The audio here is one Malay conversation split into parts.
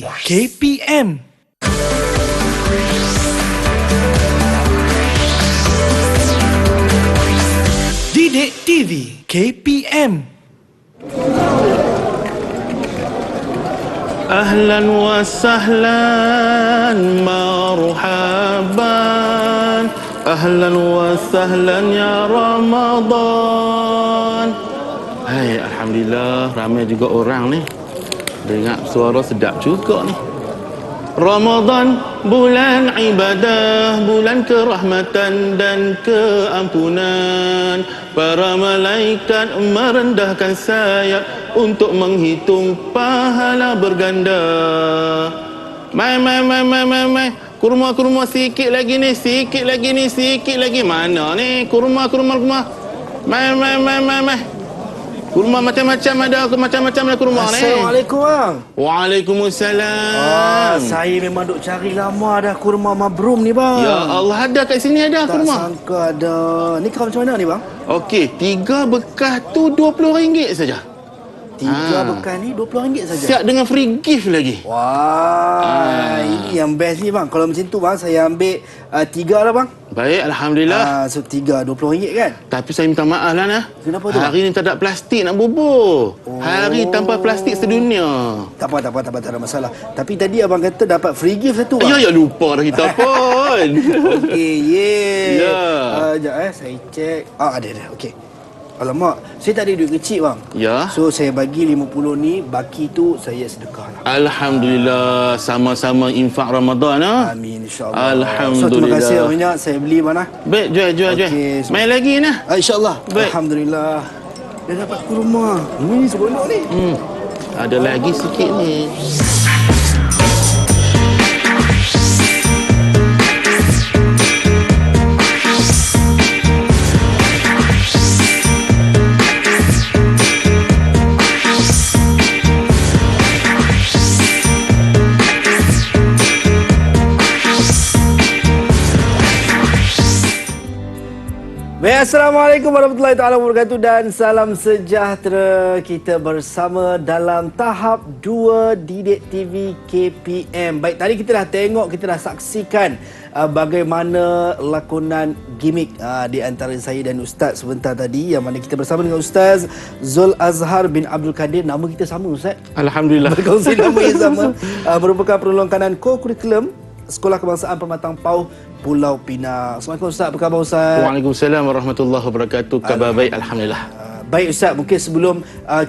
KPM. Didik TV KPM. Ahlan wa sahlan marhaban, ahlan wa sahlan ya Ramadan. Hai, alhamdulillah ramai juga orang ni. Dengar suara sedap juga ni. Ramadan bulan ibadah, bulan kerahmatan dan keampunan. Para malaikat merendahkan sayap untuk menghitung pahala berganda. Mai. Kurma sikit lagi ni, sikit lagi. Mana ni? Kurma. Mai. Kurma macam-macam ada kurma ni. Assalamualaikum bang. Waalaikumsalam. Saya memang duk cari lama dah kurma mabrum ni bang. Ya Allah, ada kat sini ada tak kurma. Tak sangka ada. Ni kau macam mana ni bang? Okey, 3 bekas tu RM20 saja. 3 bekas ni RM20 saja. Siap dengan free gift lagi. Wah, ini yang best ni bang. Kalau macam tu bang, saya ambil 3 lah bang. Baik, alhamdulillah. So 3 RM20 kan? Tapi saya minta maaf lah nah. Kenapa tu? Hari ni tak ada plastik nak bubur. Hari tanpa plastik sedunia. Tak apa, tak ada masalah. Tapi tadi abang kata dapat free gift satu bang. Ya, lupa dah kita pun. Okey, Ya. Sekejap saya cek. Ada. Okey. Alamak, saya tak ada duit kecil bang. Ya. So saya bagi 50 ni, baki tu saya sedekah lah. Alhamdulillah, sama-sama infak Ramadan ah. Amin, insyaAllah. Alhamdulillah. So terima kasih banyak, saya beli mana. Baik, jual. Okey, Main lagi nah. InsyaAllah. Baik. Alhamdulillah. Dah dapat kurma. Ini seronok ni. Ada lagi sikit ni. Assalamualaikum warahmatullahi taala wabarakatuh dan salam sejahtera. Kita bersama dalam tahap 2 Didik TV KPM. Baik, tadi kita dah tengok, kita dah saksikan bagaimana lakonan gimmick di antara saya dan Ustaz sebentar tadi, yang mana kita bersama dengan Ustaz Zul Azhar bin Abdul Kadir. Nama kita sama Ustaz. Alhamdulillah. Berkongsi nama yang sama. Merupakan penolong kanan co-kurikulum Sekolah Kebangsaan Permatang Pauh Pulau Pinang. Assalamualaikum Ustaz, apa khabar Ustaz? Waalaikumsalam warahmatullahi wabarakatuh. Khabar baik, alhamdulillah. Baik Ustaz, mungkin sebelum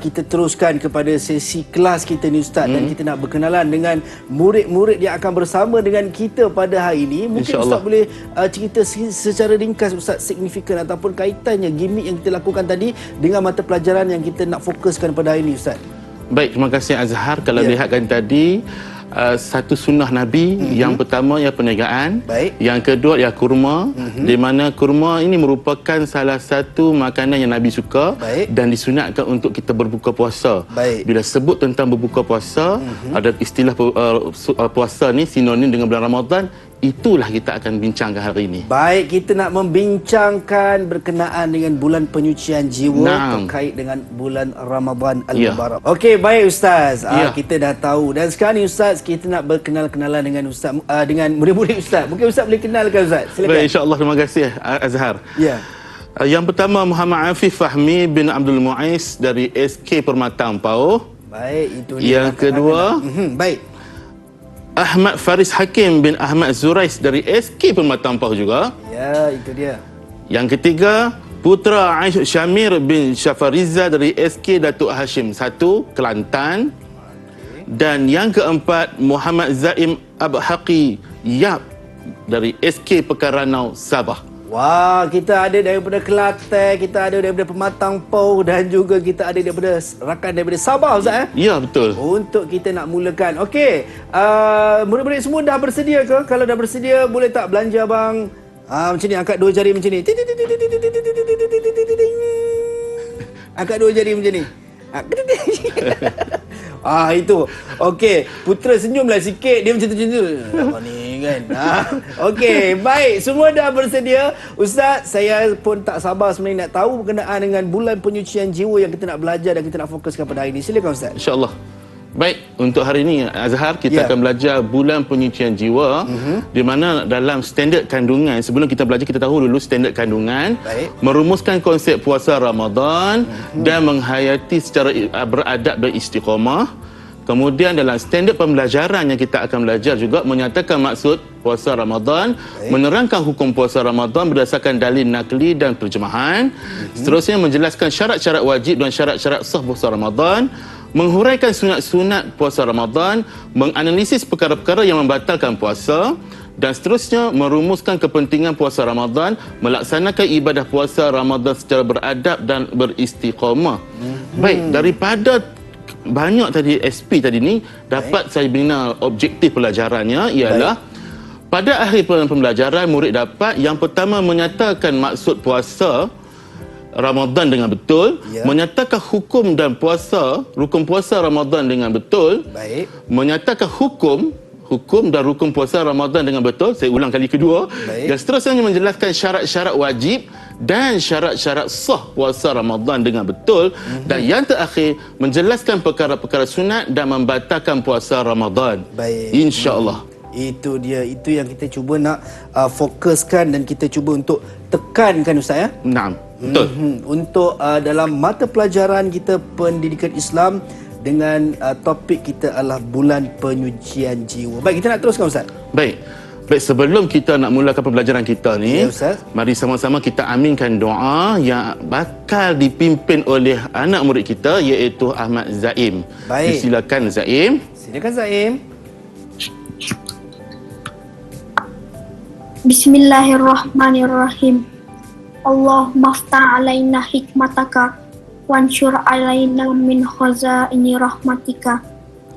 kita teruskan kepada sesi kelas kita ni Ustaz, dan kita nak berkenalan dengan murid-murid yang akan bersama dengan kita pada hari ini, mungkin Ustaz boleh cerita secara ringkas Ustaz, signifikan ataupun kaitannya gimmick yang kita lakukan tadi dengan mata pelajaran yang kita nak fokuskan pada hari ini Ustaz. Baik, terima kasih Azhar. Kalau lihatkan tadi, satu sunnah Nabi. Yang pertama ialah perniagaan. Baik. Yang kedua ialah kurma. Di mana kurma ini merupakan salah satu makanan yang Nabi suka. Baik. Dan disunatkan untuk kita berbuka puasa. Baik. Bila sebut tentang berbuka puasa, ada istilah puasa ni sinonim dengan bulan Ramadan. Itulah kita akan bincangkan hari ini. Baik, kita nak membincangkan berkenaan dengan bulan penyucian jiwa terkait dengan bulan Ramadan Al-Mubarak. Okey, baik Ustaz. Kita dah tahu. Dan sekarang ni Ustaz, kita nak berkenal-kenalan dengan Ustaz, dengan murid-murid Ustaz. Mungkin Ustaz boleh kenalkan Ustaz. Silakan. Baik, insya-Allah, terima kasih Azhar. Ya. Yang pertama Muhammad Afif Fahmi bin Abdul Muiz dari SK Permatang Pauh. Baik, itu dia. Yang kedua, baik. Ahmad Faris Hakim bin Ahmad Zurais dari SK Permatang Pauh juga. Ya, itu dia. Yang ketiga, Putra Aish Syamir bin Syafariza dari SK Datuk Hashim 1, Kelantan. Dan yang keempat, Muhammad Zaim Abhaqi Yap dari SK Pekaranau, Sabah. Wah, kita ada daripada Kelantan, kita ada daripada Pematang Pauh dan juga kita ada daripada rakan daripada Sabah Ustaz. Ya, betul. Untuk kita nak mulakan. Okey, murid-murid semua dah bersedia ke? Kalau dah bersedia, boleh tak belanja abang? Macam ni, angkat 2 jari macam ni. Angkat 2 jari macam ni. Itu. Okey, Putra senyumlah sikit. Dia macam tu. Apa ni kan? Okey, baik. Semua dah bersedia. Ustaz, saya pun tak sabar sebenarnya nak tahu berkenaan dengan bulan penyucian jiwa yang kita nak belajar dan kita nak fokuskan pada hari ini. Silakan Ustaz. InsyaAllah. Baik, untuk hari ini Azhar kita Ya. akan belajar bulan penyucian jiwa, di mana dalam standard kandungan, sebelum kita belajar kita tahu dulu standard kandungan, Baik. merumuskan konsep puasa Ramadan dan menghayati secara beradab dan istiqamah. Kemudian dalam standard pembelajaran yang kita akan belajar juga menyatakan maksud puasa Ramadan, menerangkan hukum puasa Ramadan berdasarkan dalil nakli dan terjemahan. Seterusnya menjelaskan syarat-syarat wajib dan syarat-syarat sah puasa Ramadan, menghuraikan sunat-sunat puasa Ramadan, menganalisis perkara-perkara yang membatalkan puasa, dan seterusnya merumuskan kepentingan puasa Ramadan, melaksanakan ibadah puasa Ramadan secara beradab dan beristiqamah. Baik, daripada banyak tadi SP tadi ni, dapat saya bina objektif pelajarannya ialah pada akhir pembelajaran murid dapat yang pertama menyatakan maksud puasa Ramadan dengan betul, menyatakan hukum dan puasa, rukun puasa Ramadan dengan betul, menyatakan hukum dan rukun puasa Ramadan dengan betul, saya ulang kali kedua, dan seterusnya menjelaskan syarat-syarat wajib dan syarat-syarat sah puasa Ramadan dengan betul, dan yang terakhir menjelaskan perkara-perkara sunat dan membatalkan puasa Ramadan. InsyaAllah. Itu dia, itu yang kita cuba nak fokuskan dan kita cuba untuk tekankan Ustaz ya. Naam, betul. Untuk dalam mata pelajaran kita pendidikan Islam dengan topik kita adalah bulan penyucian jiwa. Baik, kita nak teruskan Ustaz. Baik, sebelum kita nak mulakan pembelajaran kita ni, Ustaz, mari sama-sama kita aminkan doa yang bakal dipimpin oleh anak murid kita, iaitu Ahmad Zaim. Baik. Silakan Zaim. Silakan Zaim. Bismillahirrahmanirrahim. Allahumma aftah alaina hikmataka wansyur alaina min khazaini rahmatika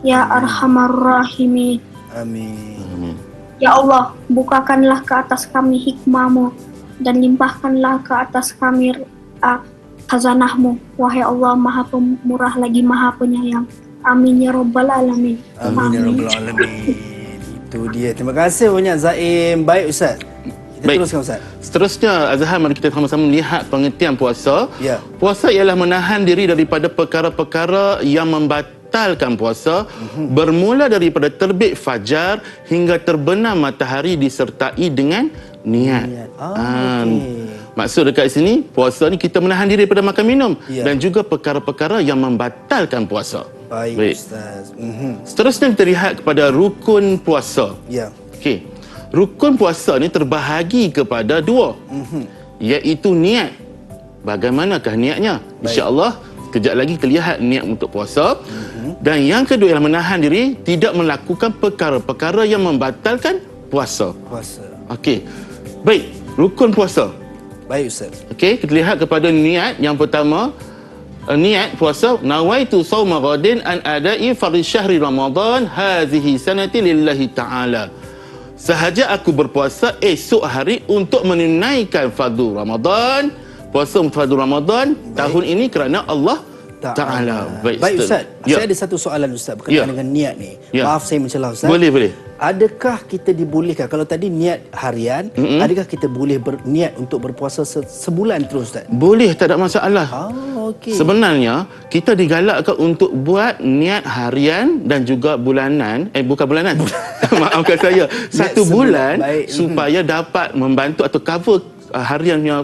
ya arhamar rahimin. Amin. Ya Allah, bukakanlah ke atas kami hikmahmu dan limpahkanlah ke atas kami khazanahmu. Wahai Allah, Maha Pemurah lagi Maha Penyayang. Amin ya rabbal alamin. Amin ya rabbal alamin. Itu dia. Terima kasih banyak Zaim. Baik Ustaz. Kita teruskan Ustaz. Seterusnya Azhar, mari kita sama-sama melihat pengertian puasa. Ya. Puasa ialah menahan diri daripada perkara-perkara yang membatalkan puasa, bermula daripada terbit fajar hingga terbenam matahari disertai dengan niat. Maksud dekat sini, puasa ni kita menahan diri daripada makan minum dan juga perkara-perkara yang membatalkan puasa. Baik. Ustaz. Seterusnya kita lihat kepada rukun puasa. Ya. Okey. Rukun puasa ni terbahagi kepada dua, iaitu niat. Bagaimanakah niatnya? InsyaAllah kejap lagi kita lihat niat untuk puasa. Dan yang kedua ialah menahan diri tidak melakukan perkara-perkara yang membatalkan puasa. Okey. Baik, rukun puasa. Baik Ustaz. Okey, kita lihat kepada niat. Yang pertama, niat puasa, nawaitu sauma ghadin an adai fardhi syahri Ramadan hadhihi sanati lillahi ta'ala. Sahaja aku berpuasa esok hari untuk menunaikan fardu Ramadan, puasa fardu Ramadan tahun ini kerana Allah Ta'ala. Baik Ustaz, saya ada satu soalan Ustaz berkenaan dengan niat ni. Maaf saya mencelah Ustaz. Boleh. Adakah kita dibolehkan, kalau tadi niat harian, adakah kita boleh berniat untuk berpuasa sebulan terus Ustaz? Boleh, tak ada masalah. Okey. Sebenarnya kita digalakkan untuk buat niat harian dan juga bulanan, bukan bulanan. Maafkan saya. Satu bulan supaya dapat membantu atau cover hariannya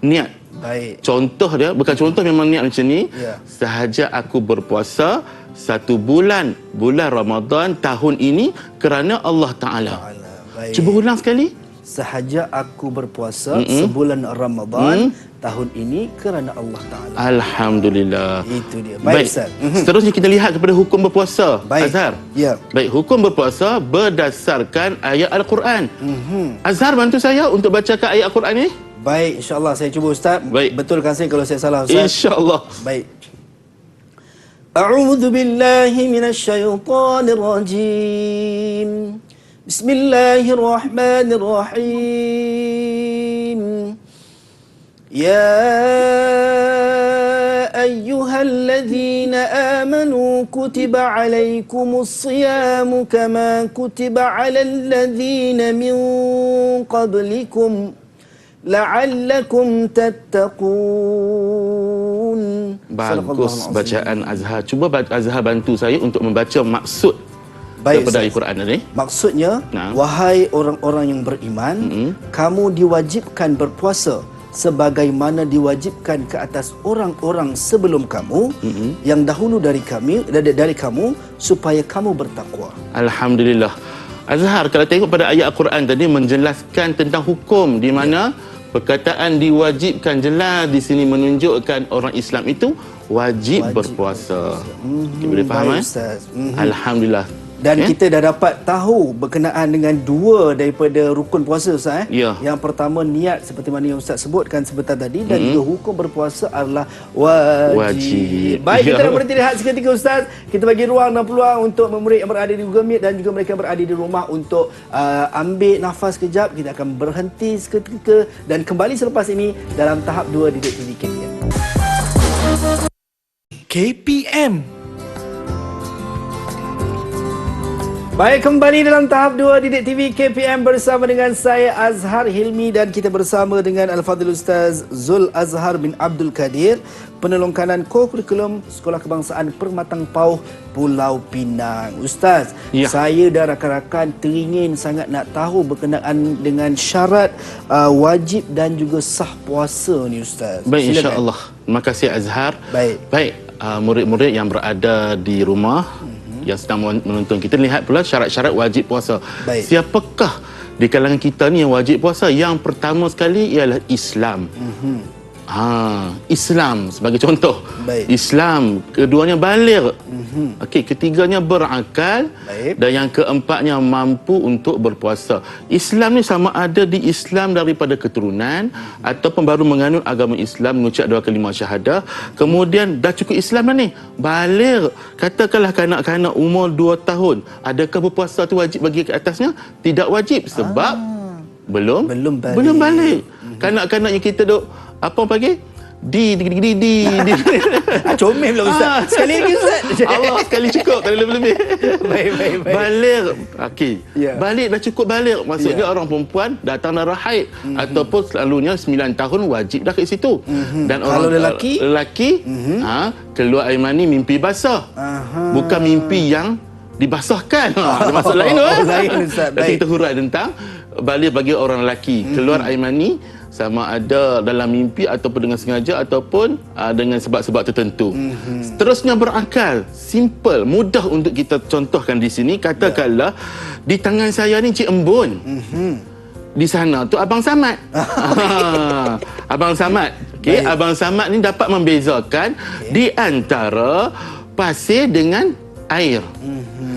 niat. Baik. Contoh dia, bukan contoh, memang niat macam ni. Sahaja aku berpuasa satu bulan Ramadan tahun ini kerana Allah Ta'ala. Cuba ulang sekali. Sahaja aku berpuasa sebulan Ramadan tahun ini kerana Allah Ta'ala. Alhamdulillah. Itu dia. Baik Ustaz. Seterusnya kita lihat kepada hukum berpuasa. Baik. Azhar. Ya. Baik, hukum berpuasa berdasarkan ayat Al-Quran. Azhar, bantu saya untuk bacakan ayat Al-Quran ni. Baik, insya-Allah saya cuba Ustaz. Baik. Betulkan saya kalau saya salah Ustaz. InsyaAllah. Baik. A'udzu billahi minasyaitonir rajim. Bismillahirrahmanirrahim. Ya ayyuhalladzina amanu kutiba alaikumus siyamu kama kutiba alal ladzina min qablikum la'allakum tattaqun. ta'lamun. Bagus bacaan Azhar. Cuba Azhar bantu saya untuk membaca maksud daripada Al-Quran ini. Maksudnya, wahai orang-orang yang beriman, kamu diwajibkan berpuasa sebagaimana diwajibkan ke atas orang-orang sebelum kamu yang dahulu dari kamu supaya kamu bertakwa. Alhamdulillah. Azhar, kalau tengok pada ayat Al-Quran tadi menjelaskan tentang hukum di mana perkataan diwajibkan jelas di sini menunjukkan orang Islam itu wajib berpuasa. Boleh faham? Alhamdulillah. Dan kita dah dapat tahu berkenaan dengan dua daripada rukun puasa, Ustaz. Ya. Yang pertama niat seperti mana yang Ustaz sebutkan sebentar tadi, dan juga hukum berpuasa adalah wajib. Baik, kita nak berhenti rehat seketika, Ustaz. Kita bagi ruang dan peluang untuk murid yang berada di Google Meet dan juga mereka berada di rumah untuk ambil nafas kejap. Kita akan berhenti seketika dan kembali selepas ini dalam tahap 2 Didik TV KPM. KPM. Baik, kembali dalam tahap 2 Didik TV KPM bersama dengan saya Azhar Hilmi dan kita bersama dengan Al-Fadhil Ustaz Zul Azhar bin Abdul Kadir, penolong kanan ko-kurikulum Sekolah Kebangsaan Permatang Pauh Pulau Pinang. Ustaz, saya dan rakan-rakan teringin sangat nak tahu berkenaan dengan syarat wajib dan juga sah puasa ni, Ustaz. Baik, insya-Allah. Terima kasih Azhar. Baik, murid-murid yang berada di rumah yang sedang menonton kita, lihat pula syarat-syarat wajib puasa. Siapakah di kalangan kita ni yang wajib puasa? Yang pertama sekali ialah Islam. Islam sebagai contoh. Islam, keduanya baligh. Okey, ketiganya berakal, dan yang keempatnya mampu untuk berpuasa. Islam ni sama ada di Islam daripada keturunan ataupun baru menganut agama Islam, mengucap dua kalimah syahadah, kemudian dah cukup Islam dah ni, baligh. Katakanlah kanak-kanak umur 2 tahun, adakah berpuasa tu wajib bagi ke atasnya? Tidak wajib sebab belum balik. Kanak-kanak yang kita duk apa pagi? Di comel pula, Ustaz. Sekali lagi, Ustaz. Allah, sekali cukup, tak ada lebih-lebih. Baik. Baligh. Okey. Balik dah cukup baligh. Maksudnya orang perempuan datang darah haid ataupun selalunya 9 tahun wajib dah kat situ. Dan kalau orang lelaki keluar air mani mimpi basah. Bukan mimpi yang dibasahkan. Ada maksud lain tu. Lain, Ustaz. Nanti kita hurai tentang baligh bagi orang lelaki. Keluar air mani sama ada dalam mimpi ataupun dengan sengaja ataupun dengan sebab-sebab tertentu. Seterusnya berakal. Simple, mudah untuk kita contohkan di sini. Katakanlah di tangan saya ni Cik Embun. Di sana tu Abang Samad. Abang Samad. Okey, Abang Samad ni dapat membezakan di antara pasir dengan air.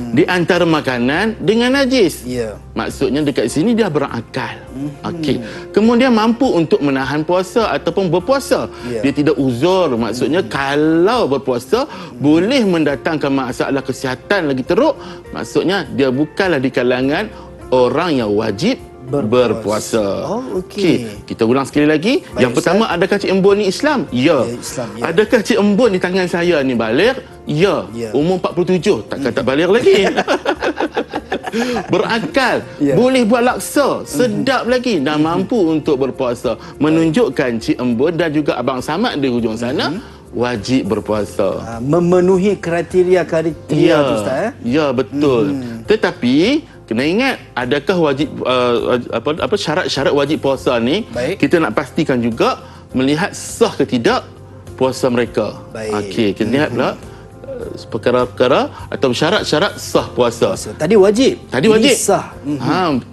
Di antara makanan dengan najis. Maksudnya dekat sini dia berakal. Okey. Kemudian mampu untuk menahan puasa ataupun berpuasa. Dia tidak uzur. Maksudnya kalau berpuasa boleh mendatangkan masalah kesihatan lagi teruk. Maksudnya dia bukanlah di kalangan orang yang wajib berpuasa. Okey. Kita ulang sekali lagi. Yang pertama, adakah Cik Embun ni Islam? Ya. Adakah Cik Embun di tangan saya ni baligh? Ya. Umur 47, takkan tak baligh lagi. Berakal, boleh buat laksa, sedap lagi, dan mampu untuk berpuasa. Menunjukkan Cik Embun dan juga Abang Samad di hujung sana wajib berpuasa. Memenuhi kriteria Ustaz. Ya, betul. Tetapi kena ingat, adakah wajib syarat-syarat wajib puasa ni kita nak pastikan juga melihat sah ke tidak puasa mereka. Okey, kita lihat pula perkara-perkara atau syarat-syarat sah puasa. Tadi wajib. Ini sah.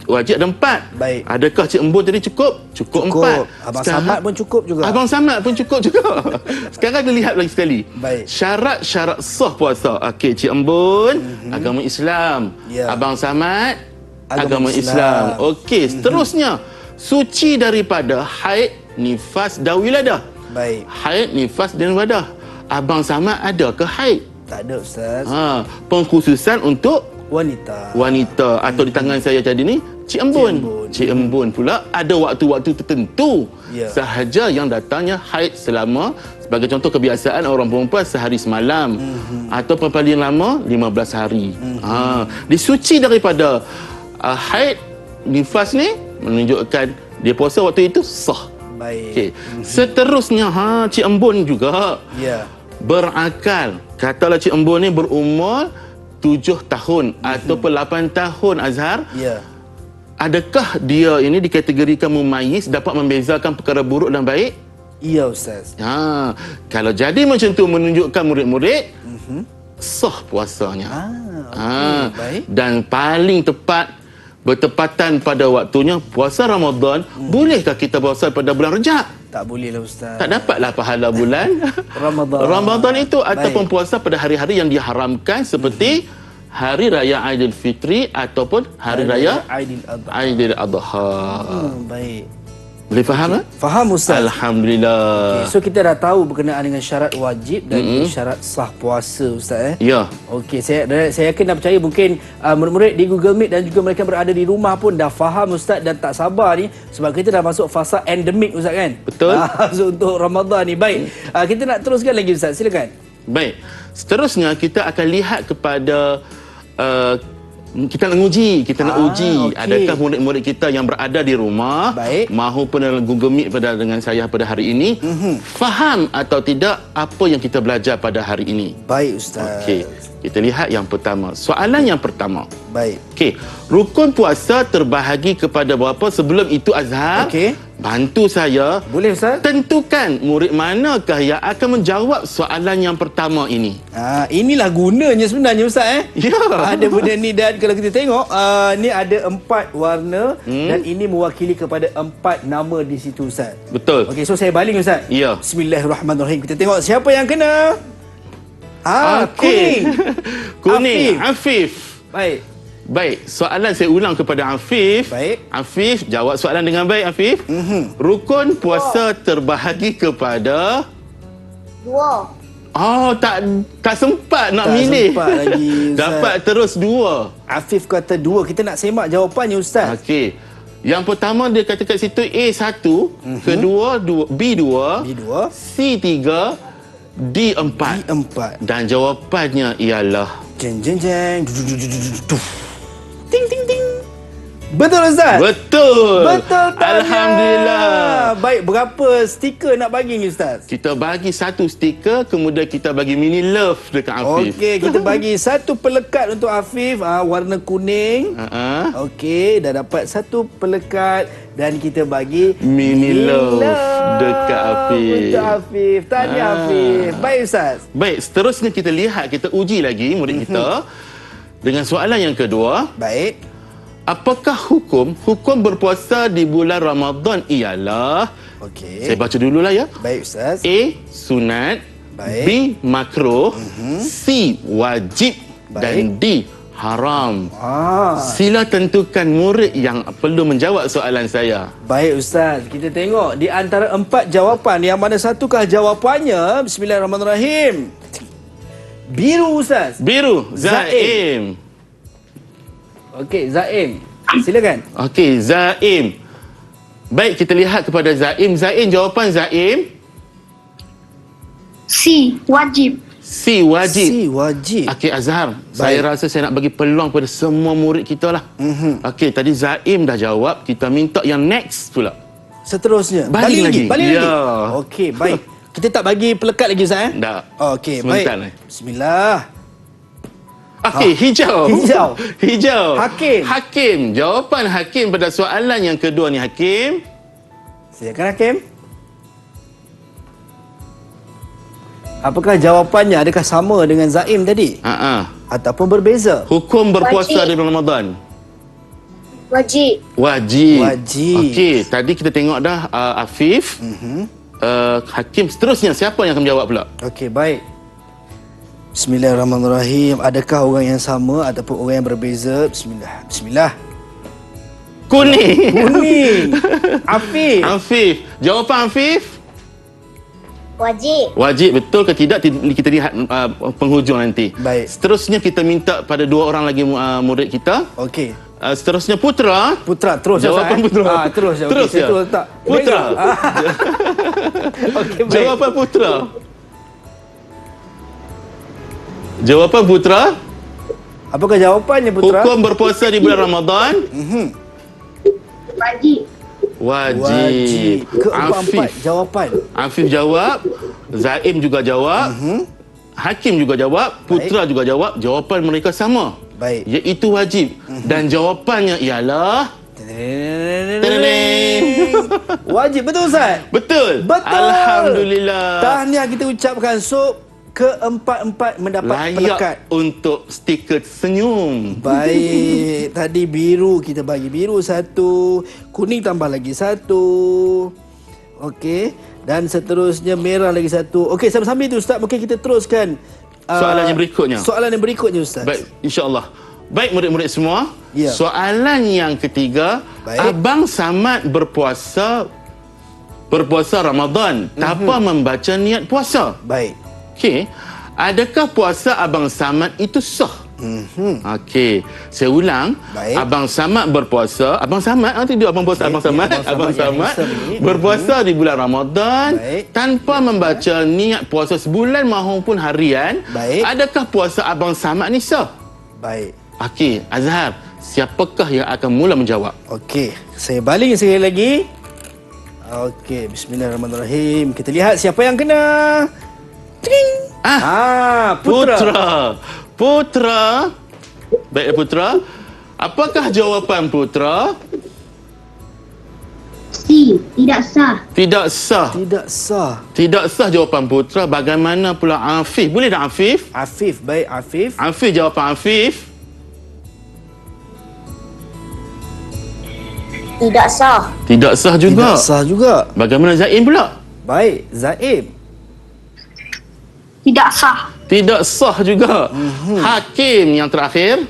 Wajib ada 4. Adakah Cik Embun tadi cukup? Cukup 4. Abang Samad pun cukup juga. Abang Samad pun cukup juga. Sekarang kita lihat lagi sekali. Syarat-syarat sah puasa. Okey, Cik Embun agama Islam. Abang Samad agama Islam. Okey, seterusnya suci daripada haid, nifas dan wiladah. Haid, nifas dan wiladah. Abang Samad ada ke haid? Tak ada, Ustaz. Pengkhususan untuk wanita atau di tangan saya tadi ni Cik Embun. Cik Embun pula ada waktu-waktu tertentu sahaja yang datangnya haid selama, sebagai contoh kebiasaan orang perempuan sehari semalam ataupun paling lama 15 hari. Disuci daripada haid, nifas ni menunjukkan dia puasa waktu itu sah. Baik. Okey. Seterusnya Cik Embun juga Ya. berakal. Katalah Cik Embun ni berumur 7 tahun ataupun 8 tahun, Azhar. Ya. Adakah dia ini dikategorikan mumayyiz, dapat membezakan perkara buruk dan baik? Ya Ustaz. Kalau jadi macam tu menunjukkan murid-murid sah puasanya. Okey, baik. Dan paling tepat bertepatan pada waktunya puasa Ramadan, bolehkah kita puasa pada bulan Rejab? Tak boleh lah Ustaz. Tak dapatlah pahala bulan Ramadan. itu Baik. ataupun puasa pada hari-hari yang diharamkan seperti Hari Raya Aidilfitri ataupun Hari Raya Aidiladha. Aidil'adha. Baik. Boleh faham tak? Faham Ustaz. Alhamdulillah. Okay, so kita dah tahu berkenaan dengan syarat wajib dan syarat sah puasa Ustaz Ya. Okey, saya yakin dan percaya mungkin murid-murid di Google Meet dan juga mereka berada di rumah pun dah faham Ustaz dan tak sabar ni sebab kita dah masuk fasa endemik Ustaz kan? Betul. So untuk Ramadan ni. Baik. Kita nak teruskan lagi Ustaz. Silakan. Baik. Seterusnya kita akan lihat kepada kita nak uji, okey. adakah murid-murid kita yang berada di rumah Baik. maupun dalam Google Meet dengan saya pada hari ini faham atau tidak apa yang kita belajar pada hari ini. Baik Ustaz. Okey, kita lihat yang pertama. Soalan yang pertama. Baik. Okey, rukun puasa terbahagi kepada berapa? Sebelum itu Azhar, Okey. bantu saya Boleh Ustaz? tentukan murid manakah yang akan menjawab soalan yang pertama ini. Inilah gunanya sebenarnya Ustaz Ya. Ada benda ni dan kalau kita tengok ni ada 4 warna dan ini mewakili kepada 4 nama di situ Ustaz. Betul. Okey, so saya baling Ustaz. Ya. Bismillahirrahmanirrahim. Kita tengok siapa yang kena. Okey. Kuning. Kuning. Afif. Baik. Baik, soalan saya ulang kepada Afif. Baik. Afif, jawab soalan dengan baik Afif. Rukun puasa terbahagi kepada 2. tak sempat nak Tak milih. sempat lagi, Ustaz. Dapat terus 2. Afif kata 2. Kita nak semak jawapannya Ustaz. Okey. Yang pertama dia kata kat situ A1, kedua B2, B2, C3, D4. D4. Dan jawapannya ialah Jeng jeng jeng. Ting ting ting. Betul Ustaz? betul. Betul tanya. Alhamdulillah. Baik, berapa stiker nak bagi ni Ustaz? Kita bagi 1 stiker, kemudian kita bagi mini love dekat Afif. Okey, kita bagi 1 pelekat untuk Afif, warna kuning. Okey, dah dapat 1 pelekat dan kita bagi Mini love dekat Afif. Untuk Afif. Tahniah Afif. Baik Ustaz. Baik, seterusnya kita lihat, kita uji lagi murid kita dengan soalan yang kedua. Baik. Apakah hukum berpuasa di bulan Ramadan ialah? Okey. Saya baca dululah ya. Baik Ustaz. A. Sunat. Baik. B. Makruh. C. Wajib. Baik. Dan D. Haram. Sila tentukan murid yang perlu menjawab soalan saya. Baik Ustaz, kita tengok di antara 4 jawapan yang mana satukah jawapannya? Bismillahirrahmanirrahim. Biru Ustaz. Biru. Zaim. Okey, Zaim. Silakan. Okey, Zaim. Baik, kita lihat kepada Zaim. Zaim, jawapan Zaim C. Wajib. C. Wajib. Si wajib. Okey, Azhar, saya rasa saya nak bagi peluang kepada semua murid kita lah. Okey, tadi Zaim dah jawab. Kita minta yang next pula. Seterusnya. Baling lagi. Baling Ya. lagi. Okey, baik. Kita tak bagi pelekat lagi Ustaz Tak. Okey, Sebentar baik. lagi. Bismillah. Okey, hijau. Hijau. Hijau. Hakim. Hakim. Jawapan Hakim pada soalan yang kedua ni, Hakim. Silakan Hakim. Apakah jawapannya? Adakah sama dengan Zaim tadi? Ataupun berbeza? Hukum berpuasa Wajib. di bulan Ramadan. Wajib. Wajib. Wajib. Okey, tadi kita tengok dah Afif. Hakim, seterusnya siapa yang akan menjawab pula? Okey, baik. Bismillahirrahmanirrahim. Adakah orang yang sama ataupun orang yang berbeza? Bismillah. Bismillah. Kuning. Kuning. Afif. Afif. Jawapan Afif? Wajib. Wajib, betul ke tidak? Kita lihat penghujung nanti. Baik. Seterusnya kita minta pada 2 orang lagi murid kita. Okey. Seterusnya Putra. Putra, terus Jawapan Putra. terus. Okey, Terus saya ya? terus tak. Putra. Okey, baik. Jawapan Putra. Jawapan Putra. Apakah jawapannya Putra? Hukum berpuasa di bulan Ramadan. Wajib. Wajib. Keempat-empat jawapan. Afif jawab, Zaim juga jawab, Hakim juga jawab, Putra juga jawab. Jawapan mereka sama. Baik. Iaitu wajib. Dan jawapannya ialah Wajib, betul Ustaz? betul. Betul. Alhamdulillah. Tahniah kita ucapkan. So, keempat-empat mendapat pelekat. Layak untuk stiker senyum. Baik. Tadi biru kita bagi biru satu, kuning tambah lagi satu. Okey. Dan seterusnya merah lagi satu. Okey, sambil-sambil tu Ustaz, mungkin kita teruskan Soalan yang berikutnya. Soalan yang berikutnya Ustaz. Baik, insya-Allah. Baik murid-murid semua. Ya. Soalan yang ketiga, Baik. Abang Samad berpuasa Ramadan tanpa membaca niat puasa. Baik. Okey. Adakah puasa Abang Samad itu sah? Okey. Saya ulang. Baik. Abang Samad berpuasa. Abang Samad, nanti dia abang puasa Abang Samad. Abang Abang Samad yang Samad handsome ni. berpuasa di bulan Ramadan Baik. tanpa membaca niat puasa sebulan maupun harian. Baik. Adakah puasa Abang Samad ni sah? Baik. Okey, Azhar, siapakah yang akan mula menjawab? Okey, saya baling sekali lagi. Okey, bismillahirrahmanirrahim. Kita lihat siapa yang kena. Tring. Putra. Putra. Baik, Putra. Apakah jawapan Putra? C. Tidak sah. Tidak sah. Tidak sah. Tidak sah jawapan Putra. Bagaimana pula Afif? Boleh tak Afif? Afif, baik Afif. Afif, jawapan Afif. Tidak sah. Tidak sah juga. Tidak sah juga. Bagaimana Zaim pula? Baik, Zaim. Tidak sah. Tidak sah juga. Hakim yang terakhir.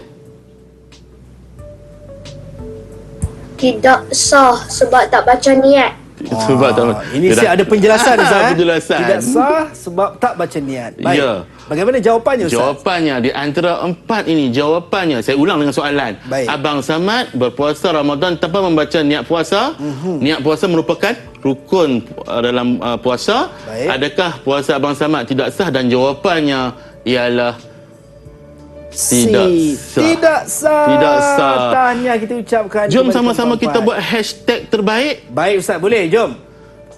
Tidak sah sebab tak baca niat. Sebab tak. Ini Dia saya dah- ada penjelasan Ustaz. Penjelasan. Tidak sah sebab tak baca niat. Baik. Ya. Bagaimana jawapannya Ustaz? Jawapannya di antara empat ini, jawapannya saya ulang dengan soalan. Baik. Abang Samad berpuasa Ramadan tanpa membaca niat puasa. Niat puasa merupakan rukun dalam puasa. Baik. Adakah puasa Abang Samad tidak sah? Dan jawapannya ialah tidak sah. Tidak sah. Tidak sah. Tahniah kita ucapkan. Jom kepada sama-sama kita keempat-empat. buat hashtag terbaik. Baik Ustaz, boleh? Jom.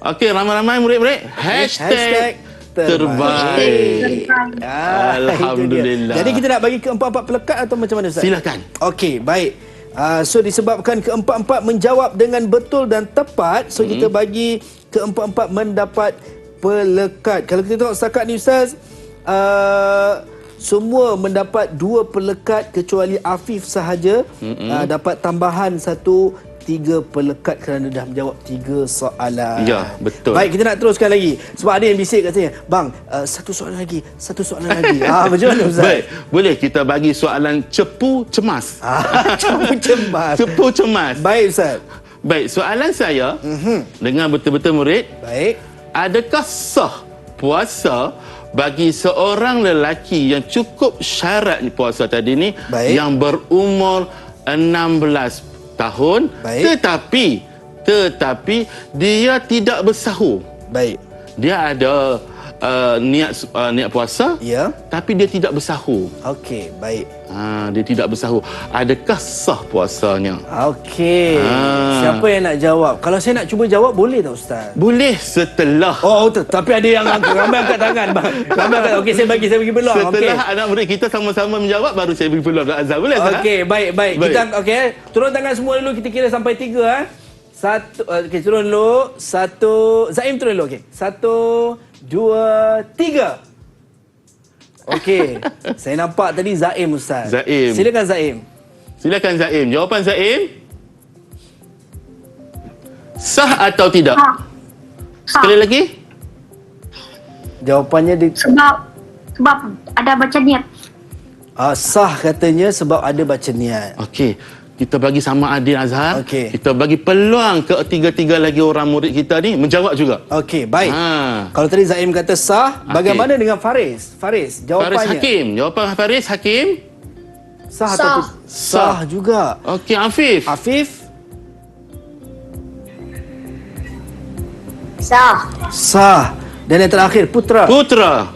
Okey, ramai-ramai murid-murid. Hashtag terbaik. Alhamdulillah. Itu dia. Jadi kita nak bagi keempat-empat pelekat atau macam mana Ustaz? Silakan. Okey, baik. So disebabkan keempat-empat menjawab dengan betul dan tepat, so kita bagi keempat-empat mendapat pelekat. Kalau kita tengok setakat ni Ustaz, semua mendapat 2 pelekat kecuali Afif sahaja dapat tambahan 3 pelekat kerana dah menjawab 3 soalan. Ya, betul. Baik, kita nak teruskan lagi. Sebab ada yang bisik kat saya, "Bang, satu soalan lagi. Macam mana Ustaz? Baik, boleh kita bagi soalan cepu cemas. Cepu cemas. Cepu cemas. Baik Ustaz. Baik, soalan saya dengan betul-betul murid, Baik. adakah sah puasa bagi seorang lelaki yang cukup syarat puasa tadi ni Baik. yang berumur 16 tahun Baik. tetapi dia tidak bersahur. Baik. Dia ada niat puasa, Ya. tapi dia tidak bersahur. Okey, baik. Dia tidak bersahur. Adakah sah puasanya? Okey. Siapa yang nak jawab? Kalau saya nak cuba jawab, boleh tak Ustaz? Boleh setelah. Oh, tapi ada yang ramai angkat tangan bang. Ramai angkat. Okey, saya bagi peluang. Setelah anak murid kita sama-sama menjawab, baru saya beri peluang Azhar. Boleh tak? Okey, baik. Baik. Kita turun tangan semua dulu, kita kira sampai 3 Satu, okey, turun dulu. Satu, Zaim turun dulu. Okey. 1, 2, 3. Okey. Saya nampak tadi Zaim Ustaz. Zaim. Silakan Zaim. Silakan Zaim. Jawapan Zaim? Sah atau tidak? Sah. Sah. Sekali lagi? Jawapannya Sebab ada baca niat. sah katanya sebab ada baca niat. Okey. Kita bagi sama adil Azhar. Okey. Kita bagi peluang ke tiga-tiga lagi orang murid kita ni menjawab juga. Okey, baik. Ha. Kalau tadi Zaim kata sah, bagaimana dengan Faris? Faris, jawapannya. Faris Hakim. Jawapan Faris Hakim? Sah Sah. atau sah juga. Okey, Afif. Afif? Sah. Sah. Dan yang terakhir, Putra. Putra.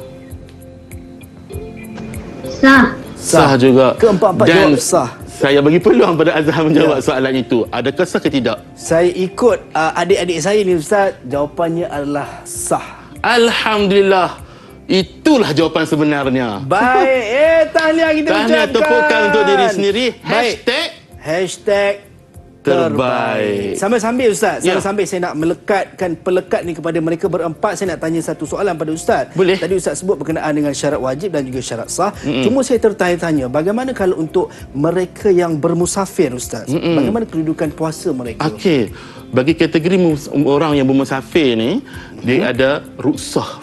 Sah. Sah juga. Keempat-empat Dan jawab sah. Saya bagi peluang pada Azhar menjawab soalan itu. Adakah sah ke tidak? Saya ikut adik-adik saya ni Ustaz. Jawapannya adalah sah. Alhamdulillah. Itulah jawapan sebenarnya. Baik, tahniah kita ucapkan. Tahniah tepukan untuk diri sendiri. Baik. Hashtag terbaik. Sambil-sambil Ustaz, Ya. sambil-sambil saya nak melekatkan pelekat ni kepada mereka berempat. Saya nak tanya satu soalan pada Ustaz. Boleh. Tadi Ustaz sebut berkenaan dengan syarat wajib dan juga syarat sah. Cuma saya tertanya-tanya, bagaimana kalau untuk mereka yang bermusafir Ustaz? Bagaimana kedudukan puasa mereka? Okey. Bagi kategori orang yang bermusafir ni, dia ada ruksah,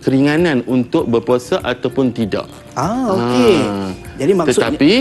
keringanan untuk berpuasa ataupun tidak. Okey. Jadi maksudnya Tetapi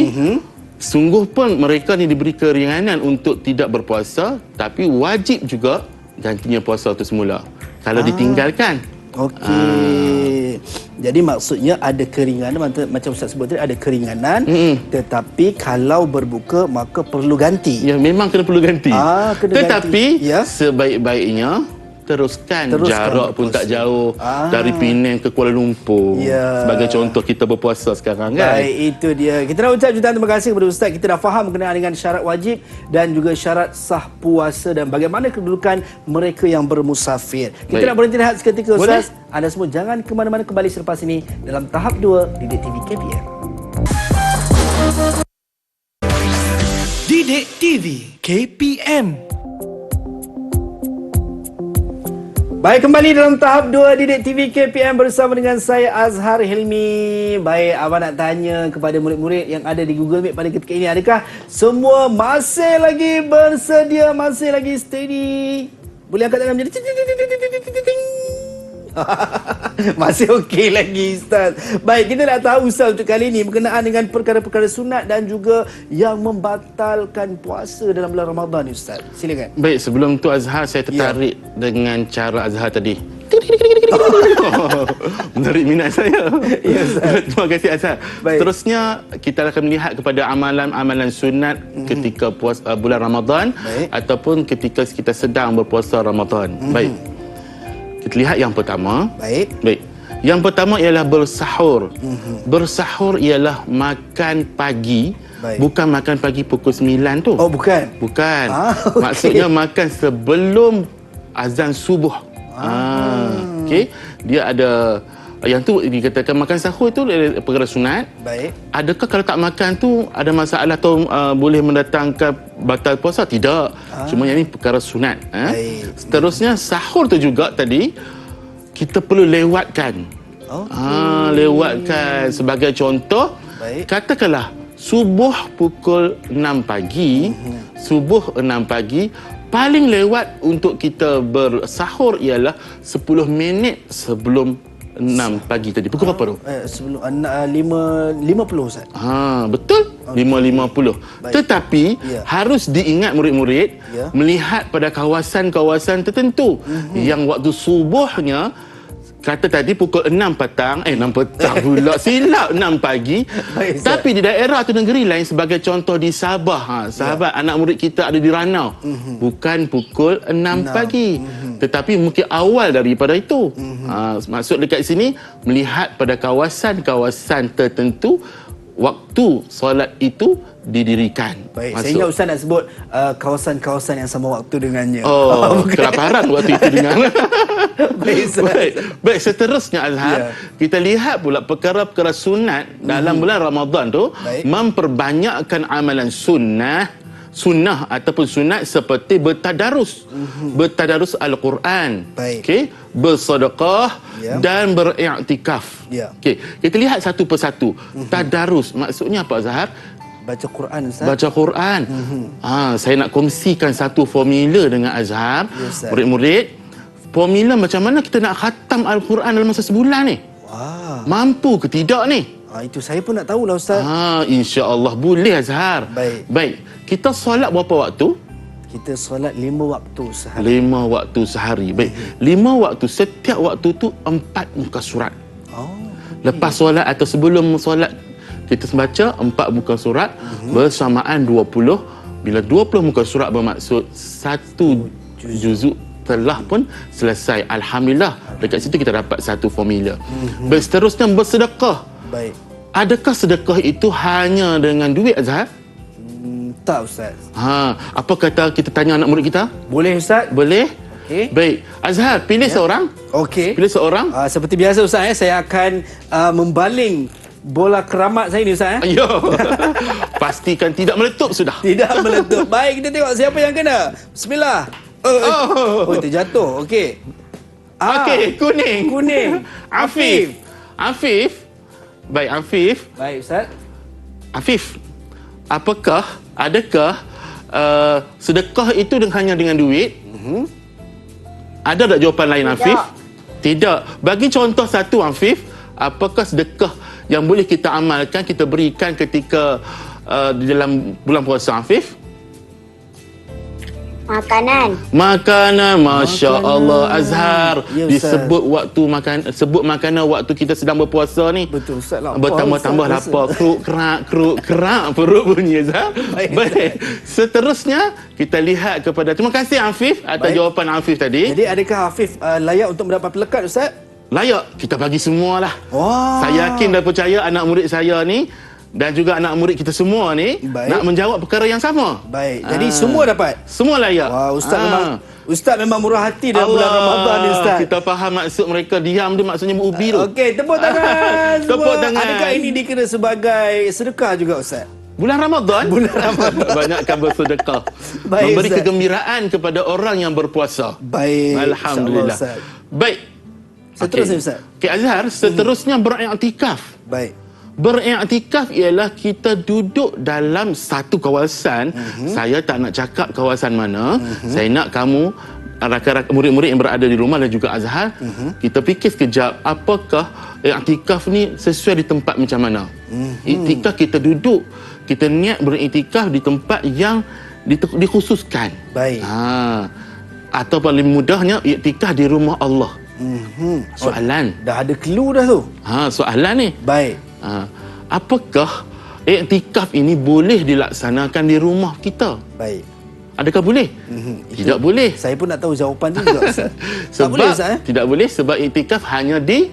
sungguh pun mereka ni diberi keringanan untuk tidak berpuasa, tapi wajib juga gantinya puasa itu semula kalau ditinggalkan. Okey. Jadi maksudnya ada keringanan, macam Ustaz sebut tadi ada keringanan, tetapi kalau berbuka maka perlu ganti. Ya, memang kena perlu ganti. Kena Tetapi ganti. Ya. sebaik-baiknya teruskan jarak pun tak jauh dari Penang ke Kuala Lumpur. Ya. Sebagai contoh kita berpuasa sekarang kan. Baik, itu dia. Kita nak ucap jutaan terima kasih kepada Ustaz. Kita dah faham berkenaan dengan syarat wajib dan juga syarat sah puasa dan bagaimana kedudukan mereka yang bermusafir. Kita Baik. nak berhenti rehat seketika Ustaz. Boleh. Anda semua jangan ke mana-mana, kembali selepas ini dalam tahap 2 Didik TV KPM. Didik TV KPM. Baik, kembali dalam tahap 2 Didik TV KPM bersama dengan saya Azhar Hilmi. Baik, abang nak tanya kepada murid-murid yang ada di Google Meet pada ketika ini, adakah semua masih lagi bersedia, masih lagi steady? Boleh angkat tangan menjadi masih okey lagi Ustaz. Baik, kita nak tahu Ustaz untuk kali ini berkenaan dengan perkara-perkara sunat dan juga yang membatalkan puasa dalam bulan Ramadan ni Ustaz. Silakan. Baik, sebelum tu Azhar saya tertarik dengan cara Azhar tadi. Menarik minat saya. Ya, Ustaz. Terima kasih Azhar. Baik. Seterusnya kita akan melihat kepada amalan-amalan sunat ketika bulan Ramadan. Baik. Ataupun ketika kita sedang berpuasa Ramadan. Baik. Kita lihat yang pertama. Baik. Baik. Yang pertama ialah bersahur. Bersahur ialah makan pagi. Baik. Bukan makan pagi pukul 9 tu. Oh, bukan. Bukan. Okey. Maksudnya makan sebelum azan subuh. Okey. Dia ada yang tu dikatakan makan sahur itu perkara sunat. Baik. Adakah kalau tak makan tu ada masalah atau boleh mendatangkan batal puasa? Tidak. Cuma yang ini perkara sunat. Baik. Seterusnya sahur tu juga tadi kita perlu lewatkan. Lewatkan sebagai contoh. Baik. Katakanlah subuh pukul 6 pagi, subuh 6 pagi, paling lewat untuk kita bersahur ialah 10 minit sebelum 6 pagi tadi. Pukul berapa tu? Sebelum 5.50 Ustaz. Betul. 5.50. Baik. Tetapi Ya. harus diingat murid-murid Ya. melihat pada kawasan-kawasan tertentu yang waktu subuhnya kata tadi pukul 6 petang, 6 petang pula, silap 6 pagi. Baik, Ustaz. Tapi di daerah atau negeri lain sebagai contoh di Sabah, sahabat anak murid kita ada di Ranau, bukan pukul 6 pagi. Tetapi mungkin awal daripada itu. Maksud dekat sini melihat pada kawasan-kawasan tertentu waktu solat itu didirikan. Baik, saya ingat Ustaz nak sebut kawasan-kawasan yang sama waktu dengannya. Kelaparan waktu itu dengan. Baik, Ustaz. Baik, seterusnya Azhar, Ya. kita lihat pula perkara-perkara sunat dalam bulan Ramadan tu Baik. memperbanyakkan amalan sunnah ataupun sunat seperti bertadarus. Bertadarus Al-Quran. Baik. Okey, bersedekah Ya. dan beriktikaf. Ya. Okey, kita lihat satu persatu. Tadarus maksudnya apa Azhar? Baca Quran Ustaz. Baca Quran. Saya nak kongsikan satu formula dengan Azhar. Ya, Ustaz. Murid-murid, formula macam mana kita nak khatam Al-Quran dalam masa sebulan ni? Wah. Mampu ke tidak ni? Itu saya pun nak tahulah Ustaz. Insya-Allah boleh Azhar. Baik. Kita solat berapa waktu? Kita solat 5 waktu sehari. 5 waktu sehari. Baik. 5 waktu, setiap waktu tu 4 muka surat. Lepas solat atau sebelum solat kita baca 4 muka surat bersamaan 20. Bila 20 muka surat bermaksud 1 juzuk telah pun selesai. Alhamdulillah. Dekat situ kita dapat satu formula. Seterusnya bersedekah. Baik. Adakah sedekah itu hanya dengan duit Azhar? Tak Ustaz. Apa kata kita tanya anak murid kita? Boleh Ustaz? Boleh? Okey. Baik. Azhar, pilih seorang. Okey. Pilih seorang. Seperti biasa Ustaz, saya akan membaling bola keramat saya ni Ustaz. Ayo. Pastikan tidak meletup sudah. Tidak meletup. Baik, kita tengok siapa yang kena. Bismillah. Oh, terjatuh. Okey. Okey, kuning. Kuning. Afif. Afif. Baik, Afif. Baik Ustaz. Afif, adakah sedekah itu hanya dengan duit? Ada tak jawapan lain, Afif? Tidak. Bagi contoh satu, Afif, apakah sedekah yang boleh kita amalkan, kita berikan ketika di dalam bulan puasa, Afif? Makanan, Masya Allah. Azhar, Ya, disebut sebut makanan waktu kita sedang berpuasa ni. Betul Ustaz. Bertambah-tambah lapar. Kruk, kerak perut bunyi, Azhar. Baik. Seterusnya, kita lihat kepada... Terima kasih, Afif, atas jawapan Afif tadi. Jadi, adakah Afif layak untuk mendapat pelekat, Ustaz? Layak. Kita bagi semualah. Wah. Saya yakin dan percaya anak murid saya ni dan juga anak murid kita semua ni nak menjawab perkara yang sama. Baik. Jadi, semua dapat? Semua layak. Wah, Ustaz memang murah hati dalam bulan Ramadan ni, Ustaz. Kita faham maksud mereka. Diam dia maksudnya berubi tu. Okey, tepuk tangan semua. Tepuk tangan. Adakah ini dikira sebagai sedekah juga, Ustaz? Bulan Ramadan? Bulan Ramadan. Banyakkan bersedekah. Baik, memberi Ustaz. kegembiraan kepada orang yang berpuasa. Baik. Alhamdulillah. Ustaz. Baik. Seterusnya, Ustaz. Okey, Azhar, seterusnya beriktikaf. Baik. Beriktikaf ialah kita duduk dalam satu kawasan. Saya tak nak cakap kawasan mana. Saya nak kamu, rakan-rakan murid-murid yang berada di rumah dan juga Azhar, kita fikir sekejap, apakah iktikaf ni sesuai di tempat macam mana. Iktikaf kita duduk, kita niat beriktikaf di tempat yang dikhususkan. Baik. Atau paling mudahnya, iktikaf di rumah Allah. Soalan. Dah ada clue dah tu. Soalan ni. Baik. Apakah iktikaf ini boleh dilaksanakan di rumah kita? Baik. Adakah boleh? Tidak boleh. Saya pun nak tahu jawapan tu juga, Ustaz. Sebab boleh, Ustaz, tidak boleh sebab iktikaf hanya di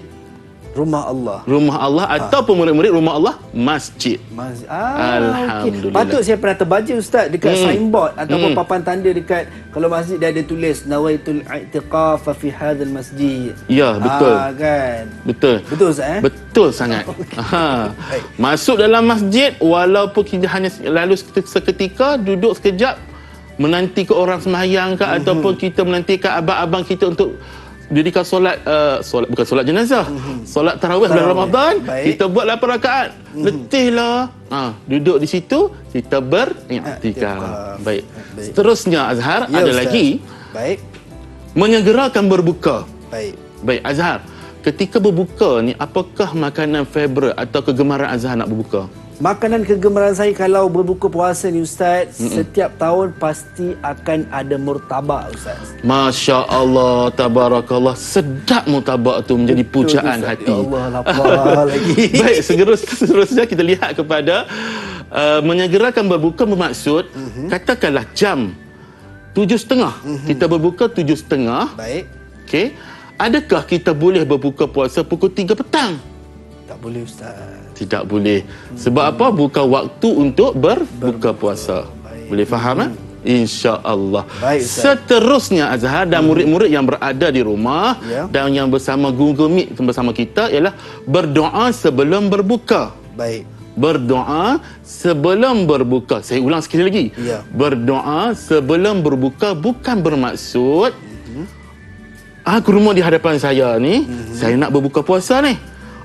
rumah Allah. Rumah Allah ataupun murid-murid rumah Allah masjid. Alhamdulillah. Alhamdulillah. Patut saya pernah terbaca, Ustaz, dekat signboard ataupun papan tanda dekat kalau masjid dia ada tulis nawaitul i'tiqaf fi hadzal masjid. Ya, betul. Kan. Betul. Betul, Ustaz. Betul sangat. Masuk dalam masjid walaupun kita hanya lalu seketika, duduk sekejap menanti ke orang sembahyang ke ataupun kita menantikan abang-abang kita untuk dirikan solat bukan solat jenazah, solat tarawih bulan Ramadan. Kita buat 8 rakaat. Letihlah. Duduk di situ kita beriktikaf. Baik. Seterusnya, Azhar, ada Ustaz lagi. Baik. Menyegerakan berbuka. Baik, Azhar. Ketika berbuka ni, apakah makanan favourite atau kegemaran Azhar nak berbuka? Makanan kegemaran saya kalau berbuka puasa ni, Ustaz, setiap tahun pasti akan ada murtabak, Ustaz. Masya Allah, tabarakallah. Sedap murtabak tu menjadi pujaan Ustaz. hati. Ya Allah, lapar lagi. Baik, seterusnya kita lihat kepada menyegerakan berbuka bermaksud, katakanlah jam 7.30. Kita berbuka 7.30. Baik. Okey. Adakah kita boleh berbuka puasa pukul 3 petang? Tak boleh, Ustaz. Tidak boleh. Sebab apa? Bukan waktu untuk berbuka puasa. Boleh faham? InsyaAllah. Seterusnya, Azhar dan murid-murid yang berada di rumah dan yang bersama Google Meet bersama kita ialah berdoa sebelum berbuka. Baik. Berdoa sebelum berbuka. Saya ulang sekali lagi. Berdoa sebelum berbuka bukan bermaksud aku rumah di hadapan saya ni, saya nak berbuka puasa ni.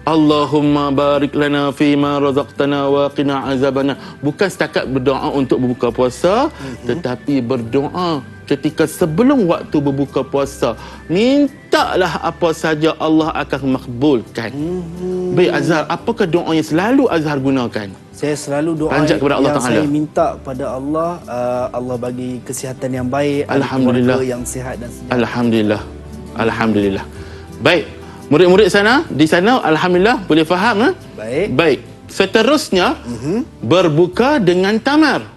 Allahumma barik lana fima razaqtana wa qina azabana. Bukan setakat berdoa untuk berbuka puasa, tetapi berdoa ketika sebelum waktu berbuka puasa. Mintalah apa saja, Allah akan makbulkan. Baik, Azhar, apakah doa yang selalu Azhar gunakan? Saya selalu doa panjat kepada Allah yang Ta'ala. Saya minta pada Allah, Allah bagi kesihatan yang baik, Alhamdulillah, yang sihat dan sejahtera. Alhamdulillah. Alhamdulillah. Baik. Murid-murid di sana, Alhamdulillah, boleh faham? Baik. Seterusnya, berbuka dengan tamar.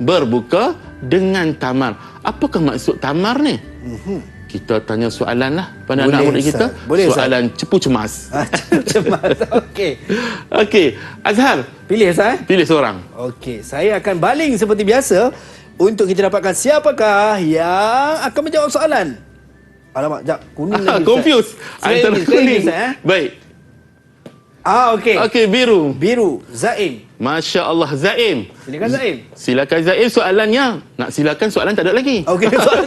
Berbuka dengan tamar. Apakah maksud tamar ni? kita tanya soalan lah pada Boleh, anak murid kita. Ustaz. Boleh, Ustaz? Soalan cepu cemas. Cemas. Okey. Okey, Azhar, Pilih Ustaz. pilih seorang. Okey, saya akan baling seperti biasa untuk kita dapatkan siapakah yang akan menjawab soalan. Alamak, jap. Kuning lagi. Ustaz. Confused. Antara Saya kuning. Ustaz, eh? Baik. Okey. Okey, biru. Biru, Zaim. Masya Allah, Zaim. Silakan Zaim. Silakan Zaim, soalannya. Nak silakan, soalan tak ada lagi. Okey, soalan.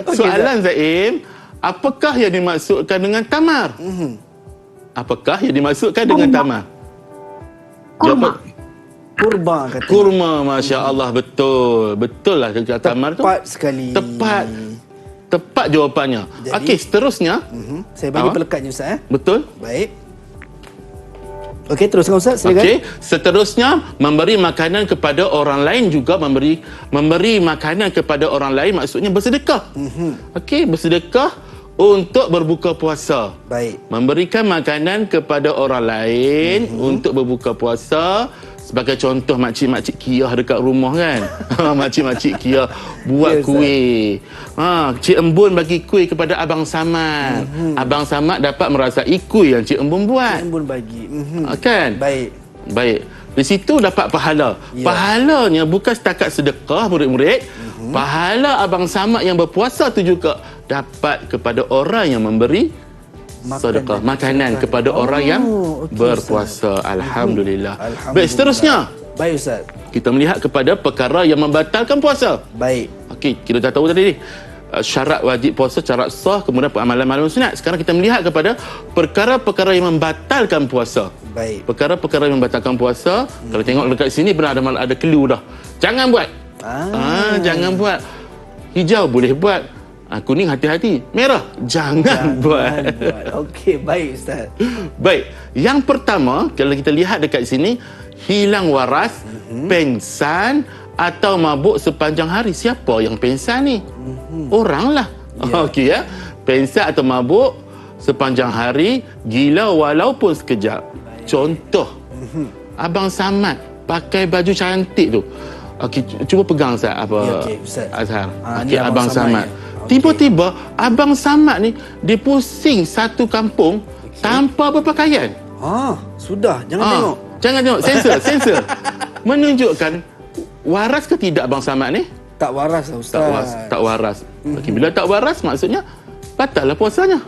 Okey, Soalan Zaim, apakah yang dimaksudkan dengan tamar? Apakah yang dimaksudkan dengan tamar? Kurma. Kurma kata. Kurma, Masya Allah, betul. Betul lah kata tamar tu. Tepat sekali. Tepat jawapannya. Jadi- Okey, seterusnya. Saya bagi Awak? pelekatnya Ustaz. Betul? Baik. Okey, teruskan Ustaz. Silakan. Okey, seterusnya memberi makanan kepada orang lain juga memberi makanan kepada orang lain maksudnya bersedekah. Okey, bersedekah untuk berbuka puasa. Baik. Memberikan makanan kepada orang lain untuk berbuka puasa. Sebagai contoh makcik-makcik Kia dekat rumah kan. Makcik-makcik Kia buat Ya, Ustaz. kuih. Cik Embun bagi kuih kepada Abang Samad. Abang Samad dapat merasai kuih yang Cik Embun buat. Embun bagi. Kan? Baik. Baik. Di situ dapat pahala. Ya. Pahalanya bukan setakat sedekah murid-murid. Pahala Abang Samad yang berpuasa tu juga dapat kepada orang yang memberi sedekah, makanan kepada orang yang okey, berpuasa. Alhamdulillah. Alhamdulillah. Baik, seterusnya Baik Ustaz. kita melihat kepada perkara yang membatalkan puasa. Baik. Okey, kita dah tahu tadi ni. Syarat wajib puasa, syarat sah, kemudian amalan-amalan sunat. Sekarang kita melihat kepada perkara-perkara yang membatalkan puasa. Baik. Perkara-perkara yang membatalkan puasa. Kalau tengok dekat sini benar ada clue dah. Jangan buat. Jangan buat. Hijau boleh buat. Kuning hati-hati. Merah jangan buat. Okey, baik Ustaz. Baik. Yang pertama, kalau kita lihat dekat sini, hilang waras, pengsan atau mabuk sepanjang hari. Siapa yang pengsan ni? Orang lah. Okey ya. Pengsan atau mabuk sepanjang hari, gila walaupun sekejap. Contoh, Abang Samad pakai baju cantik tu. Okey, cuba pegang Ustaz apa? Ya, okey, Ustaz. Azhar. Ni Okey, Abang Samad. ya. Tiba-tiba Abang Samad ni dia pusing satu kampung tanpa berpakaian. Sudah. Jangan tengok. Jangan tengok, sensor. Menunjukkan waras ke tidak Abang Samad ni? Tak waras lah Ustaz. Tak waras. Okey, bila tak waras maksudnya batallah puasanya.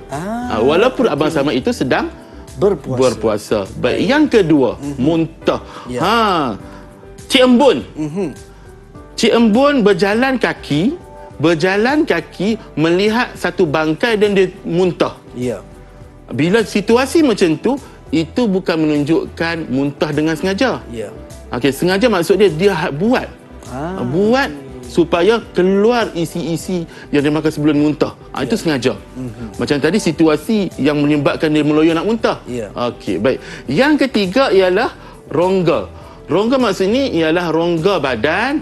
Walaupun Abang Samad itu sedang berpuasa. Baik, yang kedua, muntah. Ya. Cik Embun. Cik Embun berjalan kaki melihat satu bangkai dan dia muntah. Ya. Bila situasi macam tu, itu bukan menunjukkan muntah dengan sengaja. Ya. Okey, sengaja maksud dia buat. Buat supaya keluar isi-isi yang dia makan sebelum muntah. Itu sengaja. Macam tadi situasi yang menyebabkan dia meloyo nak muntah. Ya. Okey, baik. Yang ketiga ialah rongga. Rongga maksudnya ialah rongga badan.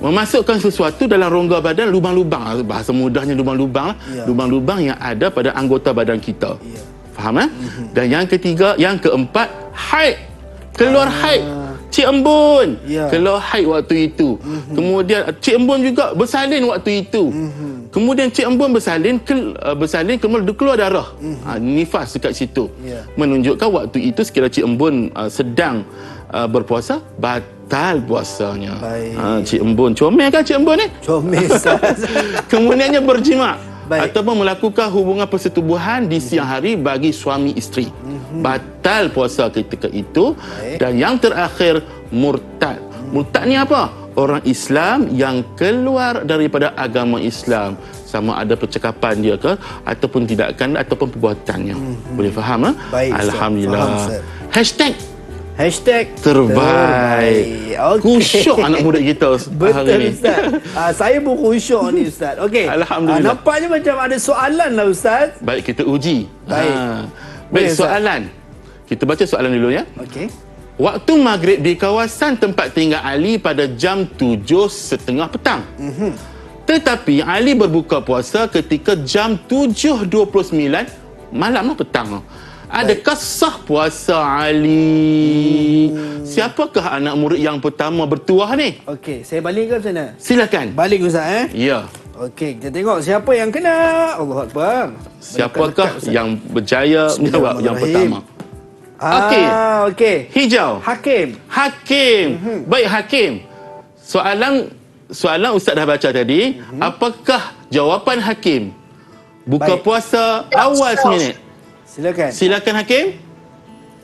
Memasukkan sesuatu dalam rongga badan, lubang-lubang. Bahasa mudahnya lubang-lubang. Ya. Lubang-lubang yang ada pada anggota badan kita. Ya. Faham Dan yang ketiga, yang keempat, haid. Keluar haid. Cik Embun Ya. keluar haid waktu itu. Kemudian Cik Embun juga bersalin waktu itu. Kemudian Cik Embun bersalin kemudian keluar darah. Nifas dekat situ. Ya. Menunjukkan waktu itu sekiranya Cik Embun sedang berpuasa, batal puasanya. Baik. Cik Embun comel kan Cik Embun ni? Comel Ustaz. Kemudiannya berjima. Baik. Ataupun melakukan hubungan persetubuhan di siang hari bagi suami isteri. Batal puasa ketika itu. Baik. Dan yang terakhir, murtad. Murtad ni apa? Orang Islam yang keluar daripada agama Islam. Sama ada percakapan dia ke, ataupun tindakan, ataupun perbuatannya. Boleh faham? Baik, Ustaz. Alhamdulillah. Faham, Ustaz. Hashtag Terbaik. Okey. Kusyuk anak muda kita hari Betul ni. Ustaz. Saya pun khusyuk ni Ustaz. Okey. Alhamdulillah. Nampaknya macam ada soalan lah Ustaz. Baik, kita uji. Baik. Baik, Boleh, Ustaz? soalan. Kita baca soalan dulu ya. Okey. Waktu maghrib di kawasan tempat tinggal Ali pada jam 7.30 petang. Tetapi Ali berbuka puasa ketika jam 7.29 malam petang. Adakah sah puasa Ali? Siapakah anak murid yang pertama bertuah ni? Okey, saya baling ke macam mana? Silakan. Baling Ustaz Ya. Okey, kita tengok siapa yang kena. Allahu Akbar. Siapakah yang berjaya menjawab yang pertama? Okey. Okey. Hijau. Hakim. Hakim. Baik, Hakim. Soalan Ustaz dah baca tadi. Apakah jawapan Hakim? Buka Baik. puasa awal seminit. Silakan. Silakan Hakim.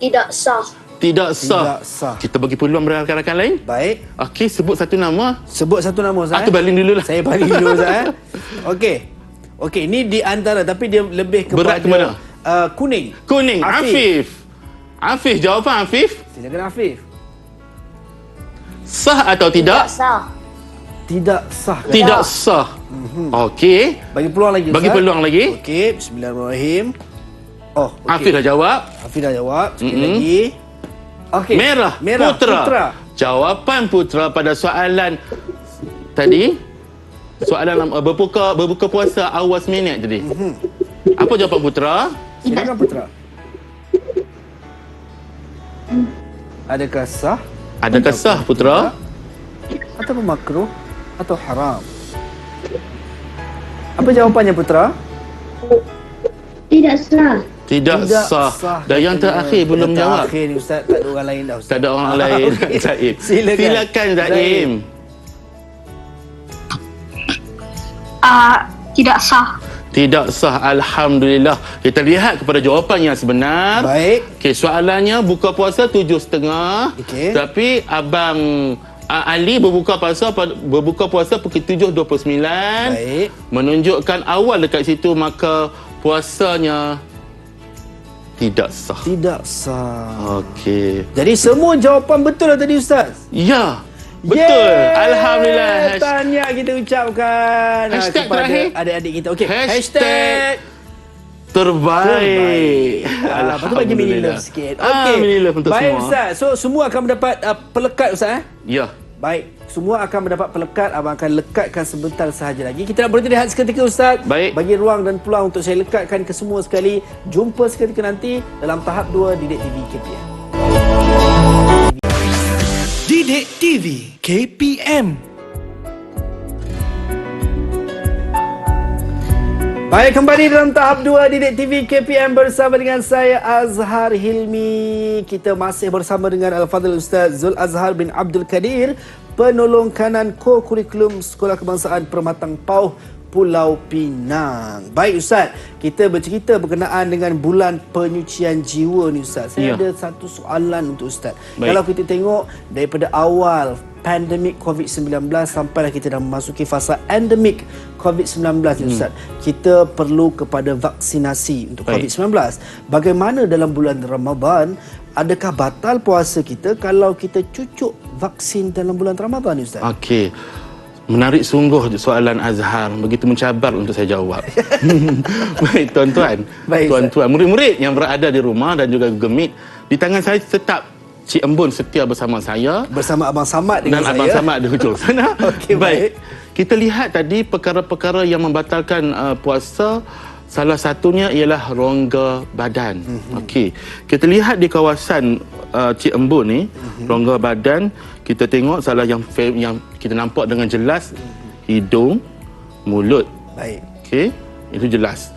Tidak sah. Tidak sah. Tidak sah. Kita bagi peluang rakan-rakan lain. Baik. Okey, sebut satu nama. Sebut satu nama Ustaz. Aku baling dululah. Saya baling dulu Ustaz. Okey. Okey, ini di antara tapi dia lebih kepada Berat ke mana? Kuning. Kuning. Afif. Afif, jawapan Afif. Silakan Afif. Sah atau tidak? sah. Tidak sah. Kan? Tidak sah. Okey. Bagi peluang lagi Ustaz. Bagi peluang lagi. Okey, bismillahirrahmanirrahim. Oh, okey. Afif dah jawab. Afif dah jawab. Sekali lagi. Okey. Merah. Putra. Jawapan Putra pada soalan tadi. Soalan berbuka puasa awal seminit tadi. Apa jawapan Putra? Silakan Putra. Adakah sah Adakah sah Putra? ataupun makruh atau haram? Apa jawapannya Putra? Tidak sah. Tidak sah. Dan yang terakhir belum jawab. Terakhir ni Ustaz, tak ada orang lain dah Ustaz. Tak ada orang lain. Okey. Zaim. Silakan Zaim. Tidak sah. Tidak sah. Alhamdulillah. Kita lihat kepada jawapan yang sebenar. Baik. Okey, soalannya buka puasa 7.30. Okey. Tapi abang Ali berbuka puasa pukul 7.29. Baik. Menunjukkan awal dekat situ, maka puasanya tidak sah. Tidak sah. Okey. Jadi semua jawapan betul lah tadi Ustaz. Ya. Betul. Yeay! Alhamdulillah. Tahniah kita ucapkan Hashtag kepada terakhir. adik-adik kita. Okey. Hashtag terbaik. Lepas tu bagi mini love sikit. Okey. Mini love untuk baik, semua. Ustaz. So semua akan mendapat pelekat Ustaz Ya. Baik, semua akan mendapat pelekat. Abang akan lekatkan sebentar sahaja lagi. Kita nak berhenti rehat seketika Ustaz. Baik. Bagi ruang dan peluang untuk saya lekatkan ke semua sekali. Jumpa seketika nanti dalam tahap 2 Didik TV KPM. Didik TV KPM. Baik, kembali dalam tahap 2 Didik TV KPM bersama dengan saya Azhar Hilmi. Kita masih bersama dengan Al-Fadhil Ustaz Zul Azhar bin Abdul Kadir, penolong kanan ko-kurikulum Sekolah Kebangsaan Permatang Pauh, Pulau Pinang. Baik Ustaz, kita bercerita berkenaan dengan bulan penyucian jiwa ni Ustaz. Saya ada satu soalan untuk Ustaz. Baik. Kalau kita tengok daripada awal pandemik COVID-19 sampailah kita dah memasuki fasa endemik COVID-19 ni Ustaz. Kita perlu kepada vaksinasi untuk COVID-19. Bagaimana dalam bulan Ramadan? Adakah batal puasa kita kalau kita cucuk vaksin dalam bulan Ramadan ni Ustaz? Okey. Menarik sungguh soalan Azhar. Begitu mencabar untuk saya jawab. Baik, tuan-tuan. Baik, Tuan-tuan, murid-murid yang berada di rumah dan juga Google Meet, di tangan saya tetap Cik Embun setia bersama saya. Bersama Abang Samad dengan Dan saya. Abang Samad di hujung sana. Okey, baik. Kita lihat tadi perkara-perkara yang membatalkan puasa. Salah satunya ialah rongga badan. Okey. Kita lihat di kawasan Cik Embun ni, rongga badan, kita tengok salah yang kita nampak dengan jelas hidung, mulut. Baik. Okey, itu jelas.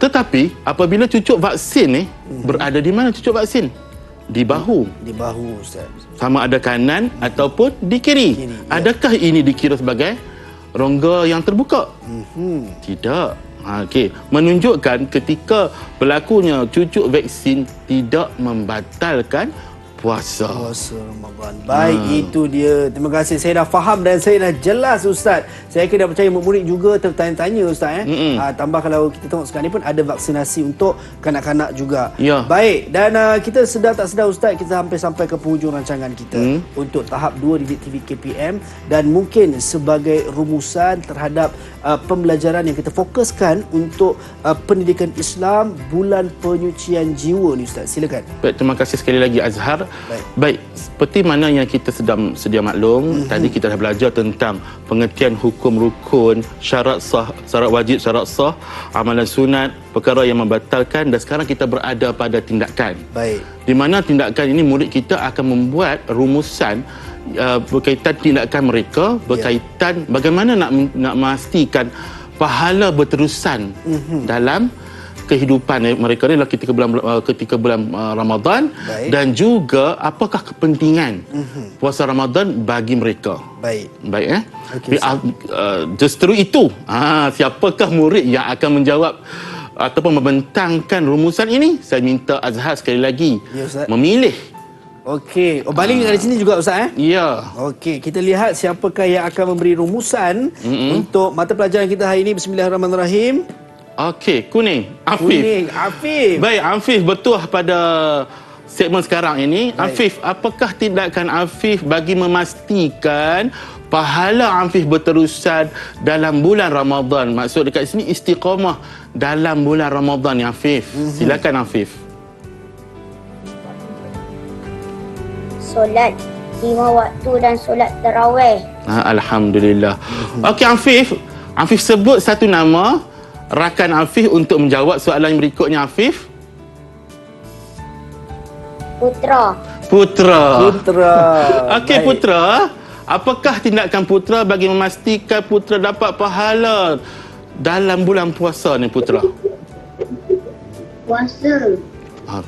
Tetapi apabila cucuk vaksin ni berada di mana cucuk vaksin? Di bahu. Di bahu Ustaz. Sama ada kanan ataupun di kiri. Kiri, ya. Adakah ini dikira sebagai rongga yang terbuka? Tidak. Okey, menunjukkan ketika berlakunya cucuk vaksin tidak membatalkan puasa. Puasa Ramadan. Baik, itu dia. Terima kasih. Saya dah faham dan saya dah jelas Ustaz. Saya kena percaya murid juga tertanya-tanya Ustaz. Tambah kalau kita tengok sekarang ni pun ada vaksinasi untuk kanak-kanak juga. Ya. Baik, dan kita sedar tak sedar Ustaz, kita hampir sampai ke penghujung rancangan kita untuk tahap 2 Didik TV KPM. Dan mungkin sebagai rumusan terhadap pembelajaran yang kita fokuskan untuk pendidikan Islam bulan penyucian jiwa ni Ustaz. Silakan. Baik, terima kasih sekali lagi Azhar. Baik, seperti mana yang kita sedia maklum, tadi kita dah belajar tentang pengertian hukum rukun, syarat sah, syarat wajib, syarat sah, amalan sunat, perkara yang membatalkan, dan sekarang kita berada pada tindakan. Baik. Di mana tindakan ini murid kita akan membuat rumusan berkaitan tindakan mereka, berkaitan bagaimana nak memastikan pahala berterusan dalam kehidupan mereka ni ketika bulan Ramadan. Baik. Dan juga apakah kepentingan puasa Ramadan bagi mereka. Baik Okey, justru itu siapakah murid yang akan menjawab ataupun membentangkan rumusan ini? Saya minta Azhar sekali lagi Ya, Ustaz. memilih. Okey, baling ada sini juga Ustaz Ya. Okey, kita lihat siapakah yang akan memberi rumusan untuk mata pelajaran kita hari ini. Bismillahirrahmanirrahim. Okey, kuning. Afif. Kuning, Afif. Baik, Afif betul pada segmen sekarang ini. Baik. Afif, apakah tindakan Afif bagi memastikan pahala Afif berterusan dalam bulan Ramadan? Maksud dekat sini istiqamah dalam bulan Ramadan ya Afif. Silakan Afif. Solat 5 waktu dan solat tarawih. Alhamdulillah. Okey Afif, Afif sebut satu nama rakan Afif untuk menjawab soalan berikutnya Afif. Putra. Putra. Okey Baik. Putra, apakah tindakan Putra bagi memastikan Putra dapat pahala dalam bulan puasa ni Putra? Puasa.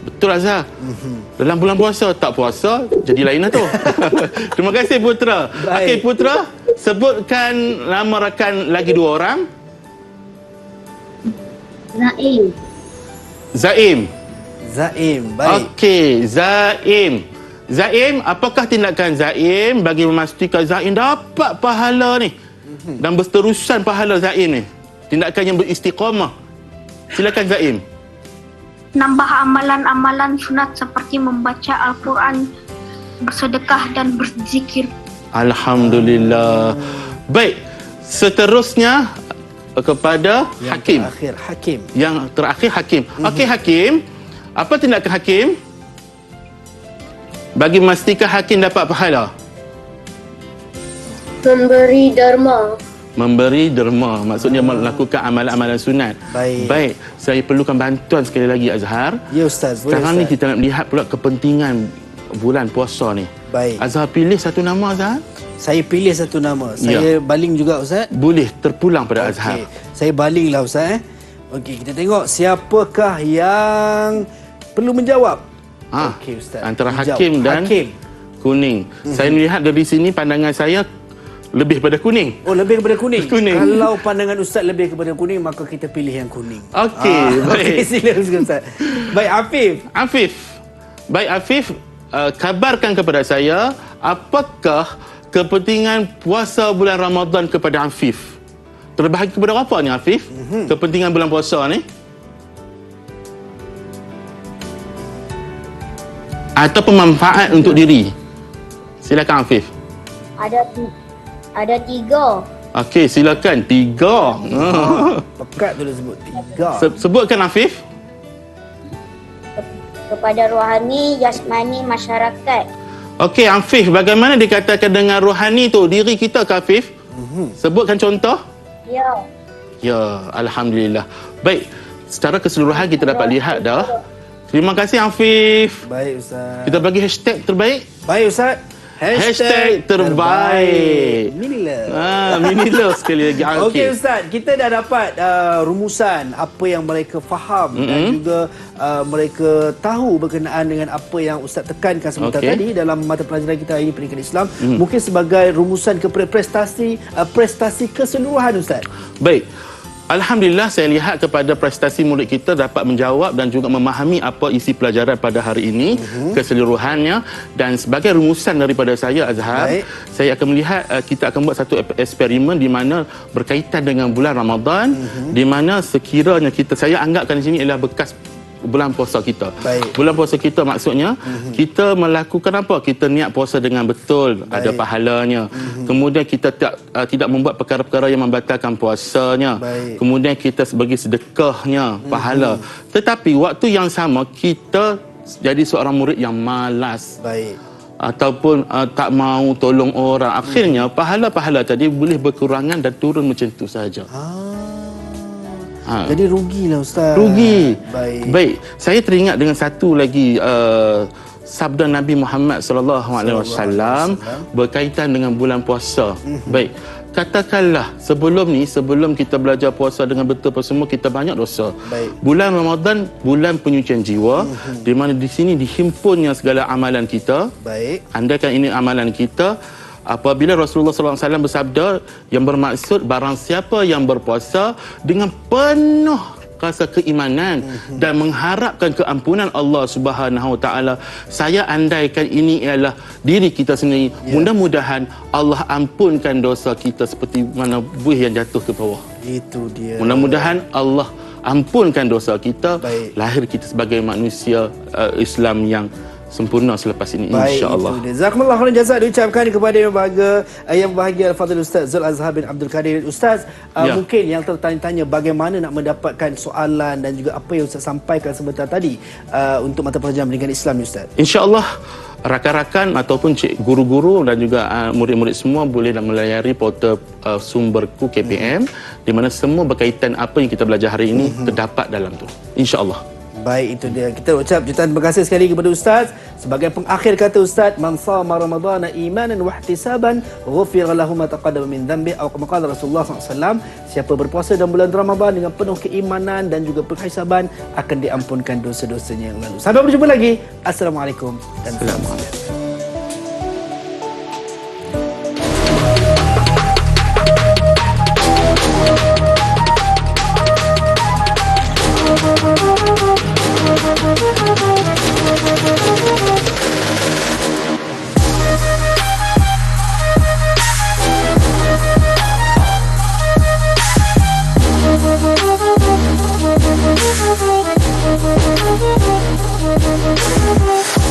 Betul Azhar. Dalam bulan puasa, tak puasa jadi lain lah tu. Terima kasih Putra. Baik. Okey Putra, sebutkan nama rakan lagi 2 orang. Zaim. Zaim. Baik. Okey, Zaim. Zaim, apakah tindakan Zaim bagi memastikan Zaim dapat pahala ni? Dan berterusan pahala Zaim ni. Tindakan yang beristiqamah. Silakan Zaim. Nambah amalan-amalan sunat seperti membaca Al-Quran, bersedekah dan berzikir. Alhamdulillah. Baik, seterusnya kepada Hakim. Yang terakhir Hakim. Okey Hakim, apa tindakan Hakim bagi memastikan Hakim dapat pahala? Memberi derma. Memberi derma, maksudnya melakukan amalan-amalan sunat. Baik. Saya perlukan bantuan sekali lagi Azhar. Ya Ustaz, boleh Sekarang ni Ustaz. kita nak melihat pula kepentingan bulan puasa ni. Baik. Azhar pilih satu nama Azhar. Saya pilih satu nama. Saya baling juga Ustaz. Boleh terpulang pada Azhar. Okey, saya balinglah Ustaz. Okey, kita tengok siapakah yang perlu menjawab. Okey Ustaz. Antara Menjawab. Hakim dan Hakim. Kuning. Saya melihat dari sini pandangan saya lebih pada kuning. Oh, lebih kepada kuning. Kuning. Kalau pandangan Ustaz lebih kepada kuning, maka kita pilih yang kuning. Okey, baik. Okey, silakan Ustaz. Baik, Afif. Baik Afif, kabarkan kepada saya apakah kepentingan puasa bulan Ramadan kepada Afif? Terbahagi kepada apa ni Afif? Kepentingan bulan puasa ni? Atau pemanfaat untuk diri? Silakan Afif. Ada 3. Okey, silakan. 3. Pekat tu dia sebut 3. Sebutkan Afif. Kepada rohani, jasmani, masyarakat. Okey, Afif, bagaimana dikatakan dengan rohani tu? Diri kita ke Afif? Sebutkan contoh. Ya. Ya, Alhamdulillah. Baik, secara keseluruhan kita dapat lihat dah. Terima kasih Afif. Baik Ustaz. Kita bagi hashtag terbaik. Baik Ustaz. Hashtag terbaik. Minilah. Minilah sekali lagi. Okey Ustaz, kita dah dapat rumusan apa yang mereka faham dan juga mereka tahu berkenaan dengan apa yang Ustaz tekankan sebentar tadi dalam mata pelajaran kita hari ini, Pendidikan Islam. Mungkin sebagai rumusan kepada prestasi keseluruhan Ustaz. Baik. Alhamdulillah saya lihat kepada prestasi murid kita dapat menjawab dan juga memahami apa isi pelajaran pada hari ini keseluruhannya, dan sebagai rumusan daripada saya Azhar, saya akan melihat kita akan buat satu eksperimen di mana berkaitan dengan bulan Ramadan, di mana sekiranya saya anggapkan di sini ialah bekas bulan puasa kita. Bulan puasa kita maksudnya kita melakukan apa? Kita niat puasa dengan betul, ada pahalanya. Kemudian kita tidak membuat perkara-perkara yang membatalkan puasanya. Kemudian kita bagi sedekahnya, pahala. Tetapi waktu yang sama kita jadi seorang murid yang malas. Ataupun tak mau tolong orang. Akhirnya pahala-pahala tadi boleh berkurangan dan turun macam itu saja. Jadi rugilah Ustaz. Rugi. Baik. Saya teringat dengan satu lagi sabda Nabi Muhammad sallallahu alaihi wasallam berkaitan dengan bulan puasa. Baik. Katakanlah sebelum kita belajar puasa dengan betul apa semua, kita banyak dosa. Baik. Bulan Ramadan bulan penyucian jiwa, di mana di sini dihimpunnya segala amalan kita. Baik. Andaikan ini amalan kita, apabila Rasulullah SAW bersabda, yang bermaksud barang siapa yang berpuasa dengan penuh rasa keimanan dan mengharapkan keampunan Allah Subhanahu Wa Taala, saya andaikan ini ialah diri kita sendiri, mudah-mudahan Allah ampunkan dosa kita seperti mana buih yang jatuh ke bawah. Itu dia. Mudah-mudahan Allah ampunkan dosa kita. Baik. Lahir kita sebagai manusia Islam yang sempurna selepas ini, insya-Allah. Jazakumullah khairan jazak diucapkan kepada yang berbahagia Al-Fadhil Ustaz Zul Azhar bin Abdul Kadir. Ustaz, mungkin yang tertanya-tanya bagaimana nak mendapatkan soalan dan juga apa yang Ustaz sampaikan sebentar tadi untuk mata pelajaran pendidikan Islam ni Ustaz. Insya-Allah rakan-rakan ataupun guru-guru dan juga murid-murid semua boleh melayari portal Sumberku KPM, di mana semua berkaitan apa yang kita belajar hari ini terdapat dalam tu. Insya-Allah. Baik, itu dia. Kita ucap jutaan terima kasih sekali kepada Ustaz. Sebagai pengakhir kata Ustaz, man shama ramadhana imanan wa ihtisaban ghufira lahu ma taqaddama min dhanbi, atau kama qala Rasulullah SAW, siapa berpuasa dalam bulan Ramadan dengan penuh keimanan dan juga penghisaban, akan diampunkan dosa-dosanya yang lalu. Sampai berjumpa lagi. Assalamualaikum dan salam. Thank you.